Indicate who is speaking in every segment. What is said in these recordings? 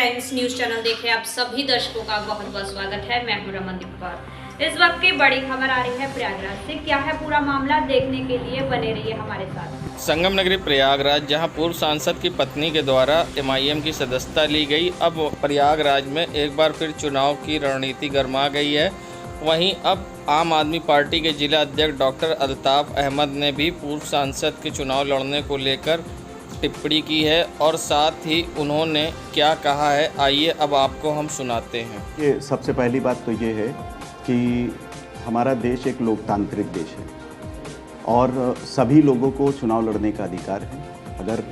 Speaker 1: Times news channel देख रहे आप सभी दर्शकों का बहुत बहुत स्वागत है। मैं हूं रमनदीप कौर। इस वक्त की बड़ी खबर आ रही है प्रयागराज से। क्या है पूरा मामला, देखने के लिए बने रहिए हमारे साथ।
Speaker 2: संगम नगरी प्रयागराज, जहां पूर्व सांसद की पत्नी के द्वारा MIM की सदस्यता ली गई, अब प्रयागराज में एक बार फिर चुनाव की रणनीति गरमा गई है। वहीं अब आम आदमी पार्टी के जिला अध्यक्ष डॉक्टर अल्ताफ अहमद ने भी पूर्व सांसद के चुनाव लड़ने को लेकर टिप्पणी की है और साथ ही उन्होंने क्या कहा है, आइए अब आपको हम सुनाते हैं।
Speaker 3: ये सबसे पहली बात तो ये है कि हमारा देश एक लोकतांत्रिक देश है और सभी लोगों को चुनाव लड़ने का अधिकार है। अगर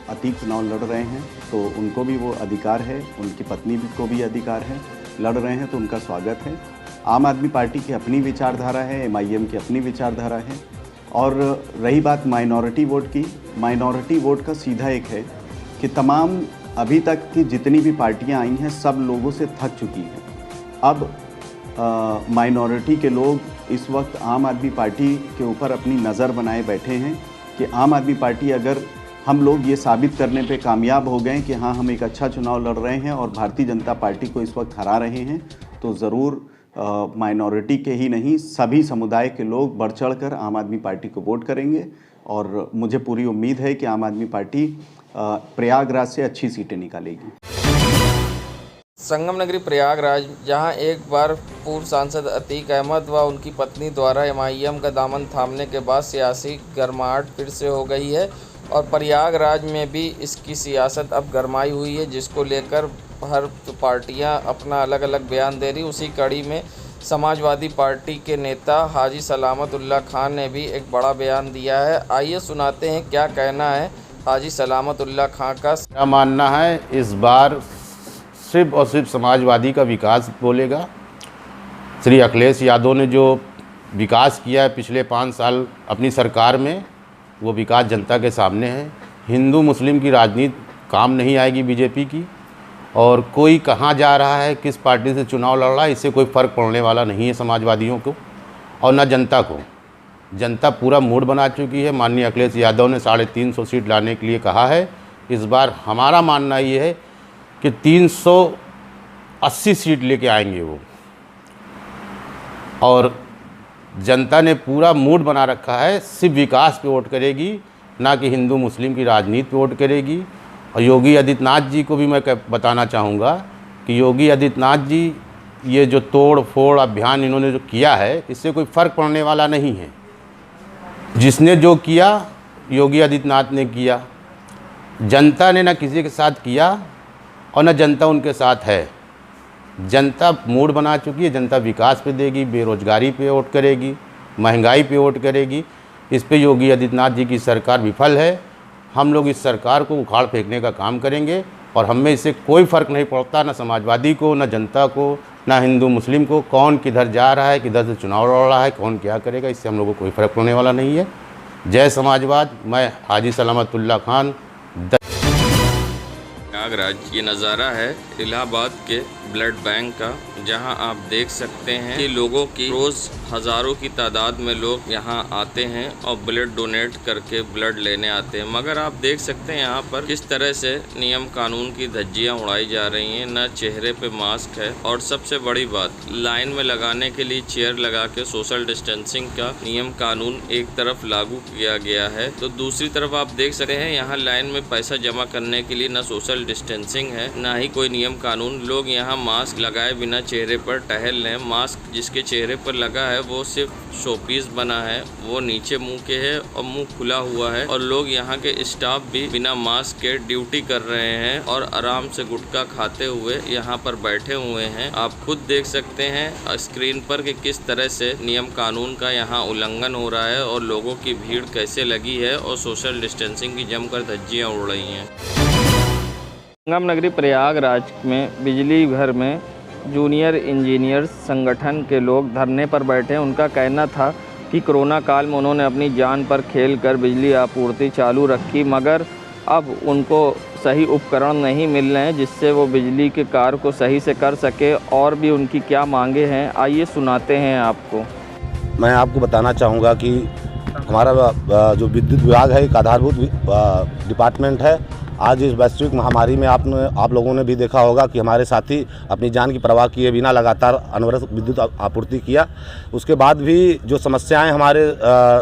Speaker 3: अतीक चुनाव लड़ रहे हैं तो उनको भी वो अधिकार है, उनकी पत्नी को भी अधिकार है। लड़ रहे हैं तो उनका स्वागत है। आम आदमी पार्टी की अपनी विचारधारा है, MIM की अपनी विचारधारा है। और रही बात माइनॉरिटी वोट की, माइनॉरिटी वोट का सीधा एक है कि तमाम अभी तक की जितनी भी पार्टियां आई हैं सब लोगों से थक चुकी हैं। अब माइनॉरिटी के लोग इस वक्त आम आदमी पार्टी के ऊपर अपनी नज़र बनाए बैठे हैं कि आम आदमी पार्टी, अगर हम लोग ये साबित करने पे कामयाब हो गए कि हाँ हम एक अच्छा चुनाव लड़ रहे हैं और भारतीय जनता पार्टी को इस वक्त हरा रहे हैं, तो ज़रूर माइनॉरिटी के ही नहीं सभी समुदाय के लोग बढ़ चढ़कर आम आदमी पार्टी को वोट करेंगे। और मुझे पूरी उम्मीद है कि आम आदमी पार्टी प्रयागराज से अच्छी सीटें निकालेगी।
Speaker 2: संगम नगरी प्रयागराज, जहां एक बार पूर्व सांसद अतीक अहमद व उनकी पत्नी द्वारा MIM का दामन थामने के बाद सियासी गर्माहट फिर से हो गई है और प्रयागराज में भी इसकी सियासत अब गरमाई हुई है, जिसको लेकर हर पार्टियां अपना अलग अलग बयान दे रही। उसी कड़ी में समाजवादी पार्टी के नेता हाजी सलामतुल्लाह खान ने भी एक बड़ा बयान दिया है। आइए सुनाते हैं क्या कहना है हाजी सलामतुल्लाह खान का।
Speaker 4: क्या मानना है, इस बार सिर्फ और सिर्फ समाजवादी का विकास बोलेगा। श्री अखिलेश यादव ने जो विकास किया है पिछले 5 साल अपनी सरकार में, वो विकास जनता के सामने है। हिंदू मुस्लिम की राजनीति काम नहीं आएगी बीजेपी की, और कोई कहाँ जा रहा है, किस पार्टी से चुनाव लड़ रहा है, इससे कोई फ़र्क पड़ने वाला नहीं है समाजवादियों को और न जनता को। जनता पूरा मूड बना चुकी है। माननीय अखिलेश यादव ने 350 सीट लाने के लिए कहा है। इस बार हमारा मानना ये है कि 380 सीट लेके आएंगे वो, और जनता ने पूरा मूड बना रखा है, सिर्फ विकास पे वोट करेगी, ना कि हिंदू मुस्लिम की राजनीति पे वोट करेगी। और योगी आदित्यनाथ जी को भी मैं बताना चाहूँगा कि योगी आदित्यनाथ जी ये जो तोड़ फोड़ अभियान इन्होंने जो किया है, इससे कोई फ़र्क पड़ने वाला नहीं है। जिसने जो किया योगी आदित्यनाथ ने किया, जनता ने ना किसी के साथ किया और न जनता उनके साथ है। जनता मूड बना चुकी है, जनता विकास पे देगी, बेरोजगारी पे वोट करेगी, महंगाई पे वोट करेगी। इस पे योगी आदित्यनाथ जी की सरकार विफल है। हम लोग इस सरकार को उखाड़ फेंकने का काम करेंगे और हमें इससे कोई फ़र्क नहीं पड़ता, ना समाजवादी को, ना जनता को, ना हिंदू मुस्लिम को, कौन किधर जा रहा है, किधर से चुनाव लड़ रहा है, कौन क्या करेगा, इससे हम लोगों को कोई फ़र्क पड़ने वाला नहीं है। जय समाजवाद। मैं हाजी सलामतुल्लाह खान।
Speaker 2: प्रयागराज, ये नज़ारा है इलाहाबाद के ब्लड बैंक का, जहां आप देख सकते हैं कि लोगों की रोज़ हज़ारों की तादाद में लोग यहां आते हैं और ब्लड डोनेट करके ब्लड लेने आते हैं। मगर आप देख सकते हैं यहां पर किस तरह से नियम कानून की धज्जियां उड़ाई जा रही हैं। न चेहरे पे मास्क है और सबसे बड़ी बात, लाइन में लगाने के लिए चेयर लगा के सोशल डिस्टेंसिंग का नियम कानून एक तरफ लागू किया गया है, तो दूसरी तरफ आप देख सकते हैं यहाँ लाइन में पैसा जमा करने के लिए न सोशल डिस्टेंसिंग है, ना ही कोई नियम कानून। लोग यहाँ मास्क लगाए बिना चेहरे पर टहल रहे हैं। मास्क जिसके चेहरे पर लगा है वो सिर्फ शोपीस बना है, वो नीचे मुंह के है और मुंह खुला हुआ है। और लोग यहाँ के स्टाफ भी बिना मास्क के ड्यूटी कर रहे हैं और आराम से गुटखा खाते हुए यहाँ पर बैठे हुए हैं। आप खुद देख सकते हैं स्क्रीन पर कि किस तरह से नियम कानून का यहाँ उल्लंघन हो रहा है और लोगों की भीड़ कैसे लगी है और सोशल डिस्टेंसिंग की जमकर धज्जियाँ उड़ रही हैं।
Speaker 5: संगम नगरी प्रयागराज में बिजली घर में जूनियर इंजीनियर्स संगठन के लोग धरने पर बैठे हैं। उनका कहना था कि कोरोना काल में उन्होंने अपनी जान पर खेलकर बिजली आपूर्ति चालू रखी, मगर अब उनको सही उपकरण नहीं मिल रहे हैं जिससे वो बिजली के कार्य को सही से कर सके। और भी उनकी क्या मांगे हैं, आइए सुनाते हैं आपको।
Speaker 4: मैं आपको बताना चाहूँगा कि हमारा जो विद्युत विभाग है एक आधारभूत डिपार्टमेंट है।
Speaker 6: आज इस वैश्विक महामारी में आप लोगों ने भी देखा होगा कि हमारे साथी अपनी जान की परवाह किए बिना लगातार अनवरत विद्युत आपूर्ति किया। उसके बाद भी जो समस्याएं हमारे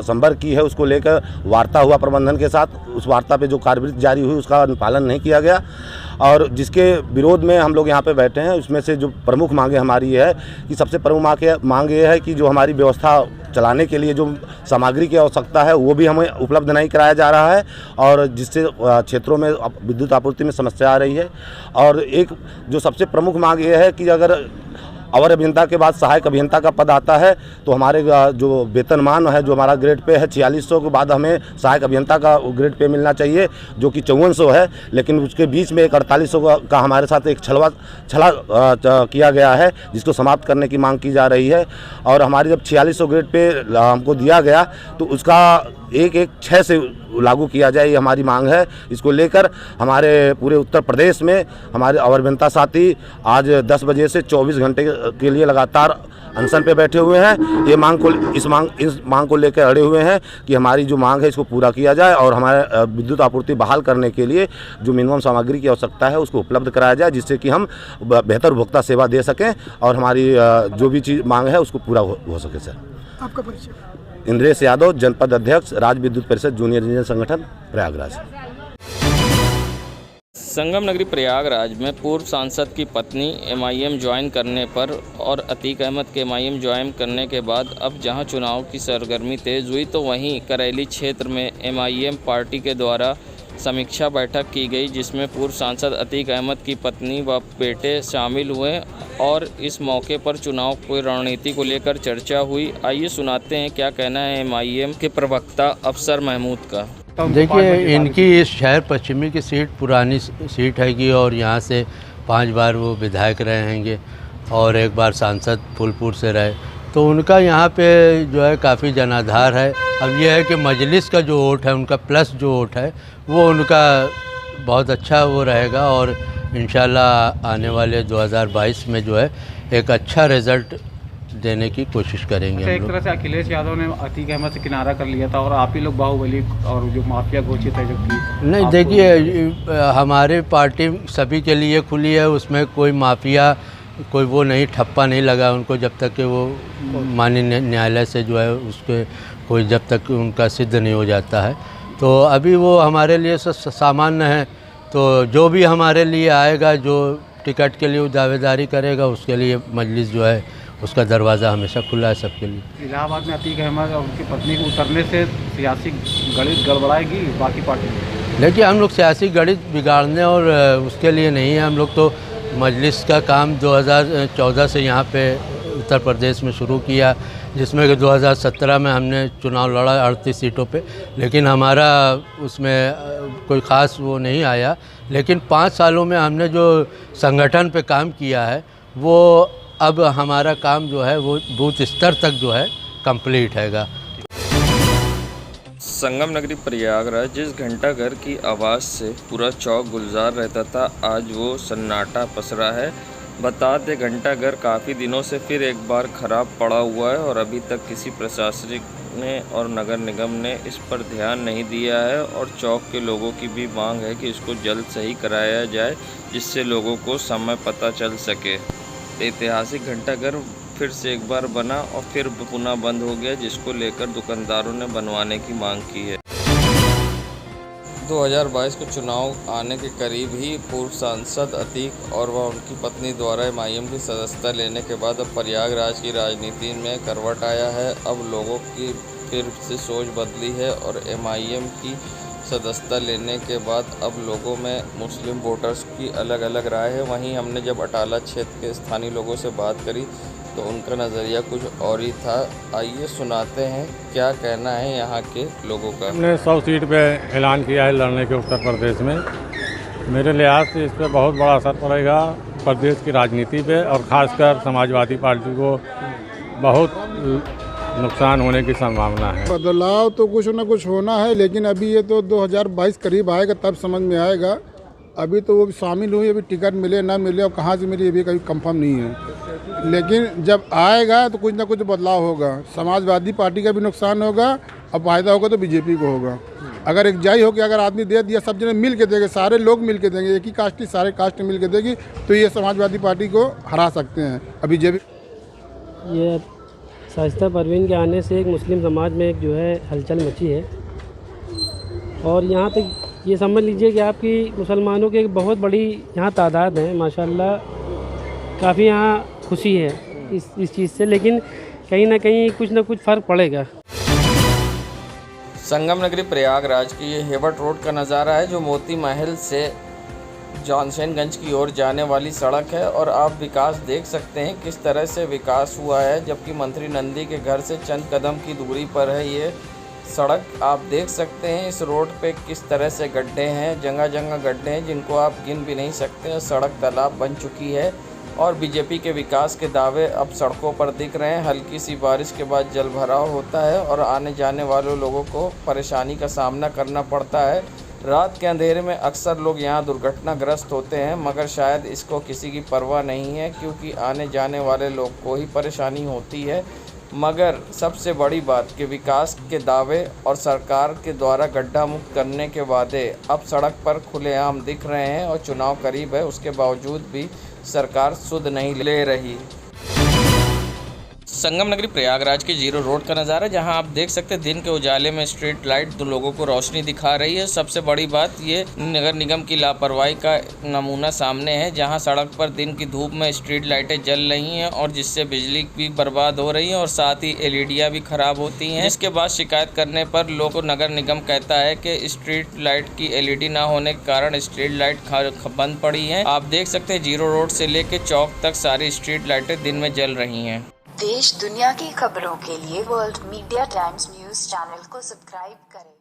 Speaker 6: संपर्क की है उसको लेकर वार्ता हुआ प्रबंधन के साथ, उस वार्ता पे जो कार्यवृत्ति जारी हुई उसका पालन नहीं किया गया और जिसके विरोध में हम लोग यहाँ पे बैठे हैं। उसमें से जो प्रमुख मांगे हमारी है कि सबसे प्रमुख मांग ये है कि जो हमारी व्यवस्था चलाने के लिए जो सामग्री की आवश्यकता है वो भी हमें उपलब्ध नहीं कराया जा रहा है और जिससे क्षेत्रों में विद्युत आपूर्ति में समस्या आ रही है। और एक जो सबसे प्रमुख मांग ये है कि अगर अवर अभियंता के बाद सहायक अभियंता का पद आता है तो हमारे जो वेतनमान है, जो हमारा ग्रेड पे है 4600 के बाद हमें सहायक अभियंता का ग्रेड पे मिलना चाहिए जो कि 5400 है, लेकिन उसके बीच में एक 4800 का हमारे साथ एक छला किया गया है जिसको समाप्त करने की मांग की जा रही है। और हमारी जब 4600 ग्रेड पे हमको दिया गया तो उसका 1/6 से लागू किया जाए, ये हमारी मांग है। इसको लेकर हमारे पूरे उत्तर प्रदेश में हमारे अवर अभियंता साथी आज 10 बजे से 24 घंटे के लिए लगातार अनशन पे बैठे हुए हैं। इस मांग को लेकर अड़े हुए हैं कि हमारी जो मांग है इसको पूरा किया जाए और हमारे विद्युत आपूर्ति बहाल करने के लिए जो मिनिमम सामग्री की आवश्यकता है उसको उपलब्ध कराया जाए जिससे कि हम बेहतर उपभोक्ता सेवा दे सकें और हमारी जो भी चीज़ मांग है उसको पूरा हो सके। सर,
Speaker 7: आपका परिचय?
Speaker 6: इंद्रेश यादव, जनपद अध्यक्ष, राज्य विद्युत परिषद जूनियर इंजीनियर संगठन, प्रयागराज।
Speaker 2: संगम नगरी प्रयागराज में पूर्व सांसद की पत्नी एमआईएम ज्वाइन करने पर और अतीक अहमद के एमआईएम ज्वाइन करने के बाद अब जहां चुनाव की सरगर्मी तेज हुई तो वहीं करैली क्षेत्र में एमआईएम पार्टी के द्वारा समीक्षा बैठक की गई जिसमें पूर्व सांसद अतीक अहमद की पत्नी व बेटे शामिल हुए और इस मौके पर चुनाव की रणनीति को लेकर चर्चा हुई। आइए सुनाते हैं क्या कहना है एमआईएम के प्रवक्ता अफसर महमूद का।
Speaker 8: देखिए, इनकी इस शहर पश्चिमी की सीट पुरानी सीट हैगी और यहाँ से 5 बार वो विधायक रहे हैंगे और 1 बार सांसद फूलपुर से रहे, तो उनका यहाँ पे जो है काफ़ी जनाधार है। अब ये है कि मजलिस का जो वोट है उनका प्लस जो वोट है वो उनका बहुत अच्छा वो रहेगा और इंशाल्लाह आने वाले 2022 में जो है एक अच्छा रिज़ल्ट देने की कोशिश करेंगे।
Speaker 9: एक तरह से अखिलेश यादव ने अतीक अहमद से किनारा कर लिया था और आप ही लोग बाहुबली और जो माफिया घोषित है जबकि
Speaker 8: नहीं, देखिए हमारे पार्टी सभी के लिए खुली है, उसमें कोई माफिया कोई वो नहीं, ठप्पा नहीं लगा उनको जब तक कि वो माननीय न्यायालय से जो है उसके कोई जब तक उनका सिद्ध नहीं हो जाता है। तो अभी वो हमारे लिए सामान्य है, तो जो भी हमारे लिए आएगा जो टिकट के लिए दावेदारी करेगा उसके लिए मजलिस जो है उसका दरवाज़ा हमेशा खुला है सबके लिए।
Speaker 9: इलाहाबाद में अतीक अहमद और उनकी पत्नी को उतरने से सियासी गणित गड़बड़ाएगी बाकी पार्टी में?
Speaker 8: देखिए, हम लोग सियासी गणित बिगाड़ने और उसके लिए नहीं है। हम लोग तो मजलिस का काम 2014 से यहाँ पे उत्तर प्रदेश में शुरू किया, जिसमें कि 2017 में हमने चुनाव लड़ा 38 सीटों पे, लेकिन हमारा उसमें कोई ख़ास वो नहीं आया। लेकिन 5 सालों में हमने जो संगठन पे काम किया है वो अब हमारा काम जो है वो बूथ स्तर तक जो है कंप्लीट हैगा।
Speaker 2: संगम नगरी प्रयागराज जिस घंटाघर की आवाज़ से पूरा चौक गुलजार रहता था आज वो सन्नाटा पसरा है। बता दें घंटाघर काफ़ी दिनों से फिर एक बार ख़राब पड़ा हुआ है और अभी तक किसी प्रशासनिक ने और नगर निगम ने इस पर ध्यान नहीं दिया है और चौक के लोगों की भी मांग है कि इसको जल्द सही कराया जाए जिससे लोगों को समय पता चल सके। ऐतिहासिक घंटाघर फिर से एक बार बना और फिर पुनः बंद हो गया जिसको लेकर दुकानदारों ने बनवाने की मांग की है। 2022 के चुनाव आने के करीब ही पूर्व सांसद अतीक और वह उनकी पत्नी द्वारा एमआईएम की सदस्यता लेने के बाद अब प्रयागराज की राजनीति में करवट आया है। अब लोगों की फिर से सोच बदली है और एमआईएम की सदस्यता लेने के बाद अब लोगों में मुस्लिम वोटर्स की अलग अलग राय है। वहीं हमने जब अटाला क्षेत्र के स्थानीय लोगों से बात करी तो उनका नज़रिया कुछ और ही था। आइए सुनाते हैं क्या कहना है यहाँ के लोगों का।
Speaker 10: हमने 100 सीट पे ऐलान किया है लड़ने के उत्तर प्रदेश में। मेरे लिहाज से इस पर बहुत बड़ा असर पड़ेगा प्रदेश की राजनीति पे और ख़ासकर समाजवादी पार्टी को बहुत नुकसान होने की संभावना है।
Speaker 7: बदलाव तो कुछ न कुछ होना है, लेकिन अभी ये तो 2022 करीब आएगा तब समझ में आएगा। अभी तो वो शामिल हुई, अभी टिकट मिले ना मिले और कहाँ से मिले अभी कभी कंफर्म नहीं है, लेकिन जब आएगा तो कुछ ना कुछ बदलाव होगा। समाजवादी पार्टी का भी नुकसान होगा और फायदा होगा तो बीजेपी को होगा। अगर एक जाई हो कि अगर आदमी दे दिया, सब जने मिल के देंगे, सारे लोग मिल के देंगे, एक ही कास्ट की सारे कास्ट मिल के देगी, तो ये समाजवादी पार्टी को हरा सकते हैं। अभी जब
Speaker 11: ये शाइस्ता परवीन के आने से एक मुस्लिम समाज में एक जो है हलचल मची है, और यहाँ तक ये समझ लीजिए कि आपकी मुसलमानों की एक बहुत बड़ी यहाँ तादाद है माशाल्लाह। काफ़ी यहाँ खुशी है इस चीज़ से, लेकिन कहीं ना कहीं कुछ ना कुछ फ़र्क पड़ेगा।
Speaker 2: संगम नगरी प्रयागराज की ये हेवट रोड का नज़ारा है, जो मोती महल से जॉनसनगंज की ओर जाने वाली सड़क है। और आप विकास देख सकते हैं किस तरह से विकास हुआ है, जबकि मंत्री नंदी के घर से चंद कदम की दूरी पर है ये सड़क। आप देख सकते हैं इस रोड पे किस तरह से गड्ढे हैं, जगह जगह गड्ढे हैं जिनको आप गिन भी नहीं सकते। सड़क तालाब बन चुकी है और बीजेपी के विकास के दावे अब सड़कों पर दिख रहे हैं। हल्की सी बारिश के बाद जल भराव होता है और आने जाने वाले लोगों को परेशानी का सामना करना पड़ता है। रात के अंधेरे में अक्सर लोग यहाँ दुर्घटनाग्रस्त होते हैं, मगर शायद इसको किसी की परवाह नहीं है, क्योंकि आने जाने वाले लोग को ही परेशानी होती है। मगर सबसे बड़ी बात कि विकास के दावे और सरकार के द्वारा गड्ढा मुक्त करने के वादे अब सड़क पर खुलेआम दिख रहे हैं, और चुनाव करीब है, उसके बावजूद भी सरकार सुध नहीं ले रही। संगम नगरी प्रयागराज के जीरो रोड का नज़ारा, जहां आप देख सकते हैं दिन के उजाले में स्ट्रीट लाइट तो लोगों को रोशनी दिखा रही है। सबसे बड़ी बात ये नगर निगम की लापरवाही का नमूना सामने है, जहां सड़क पर दिन की धूप में स्ट्रीट लाइटें जल रही हैं और जिससे बिजली भी बर्बाद हो रही है और साथ ही एलईडियाँ भी खराब होती हैं। इसके बाद शिकायत करने पर लोग को नगर निगम कहता है कि स्ट्रीट लाइट की एलईडी ना होने के कारण स्ट्रीट लाइट बंद पड़ी है। आप देख सकते हैं जीरो रोड से लेकर चौक तक सारी स्ट्रीट लाइटें दिन में जल रही हैं।
Speaker 12: देश दुनिया की खबरों के लिए world media times news channel को सब्सक्राइब करें।